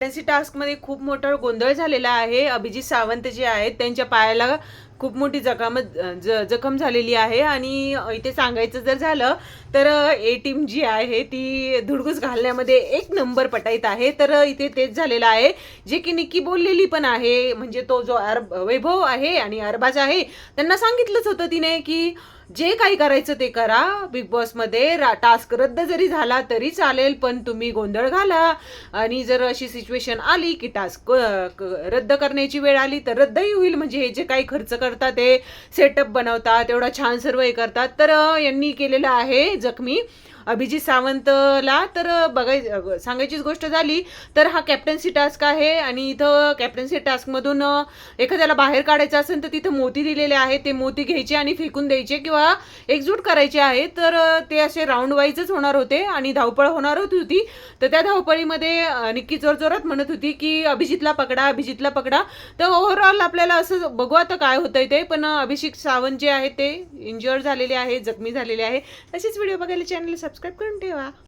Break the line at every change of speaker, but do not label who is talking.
Captaincy टास्कमध्ये खूप मोठा गोंधळ झालेला आहे. अभिजित सावंत जे आहेत त्यांच्या पायाला खूप मोठी जखम झालेली आहे आणि इथे सांगायचं जर झालं तर ए टीम जी आहे ती धुडगूस घालण्यामध्ये एक नंबर पटाईत आहे. तर इथे तेच झालेलं आहे जे की निक्की बोललेली पण आहे. म्हणजे तो जो वैभव आहे आणि अरबाज आहे त्यांना सांगितलंच होतं तिने की जे काही करायचं ते करा, बिग बॉसमध्ये टास्क रद्द जरी झाला तरी चालेल, पण तुम्ही गोंधळ घाला आणि जर अशी सिच्युएशन आली की टास्क रद्द करण्याची वेळ आली तर रद्दही होईल. म्हणजे हे जे काही खर्च करतात ते सेटअप बनवतात, एवढा छान सर्व हे करतात. तर यांनी केलेलं आहे जखमी अभिजित सावंतला. तर सांगायचीच गोष्ट झाली तर हा कॅप्टन्सी टास्क आहे आणि इथं कॅप्टन्सी टास्कमधून एखाद्याला बाहेर काढायचं असेल तर तिथं मोती दिलेले आहेत. ते मोती घ्यायचे आणि फेकून द्यायचे किंवा एकजूट करायचे आहे. तर ते असे राऊंड वाईजच होणार होते आणि धावपळ होणार होती. तर त्या धावपळीमध्ये निक्की जोरजोरात म्हणत होती की अभिजितला पकडा, अभिजितला पकडा. तर ओव्हरऑल आपल्याला असं बघू आता काय होतंय ते. पण अभिषेक सावंत जे आहे ते इंज्युअर झालेले आहे, जखमी झालेले आहे. असेच व्हिडिओ बघायला चॅनल सबस्क्राईब करून ठेवा.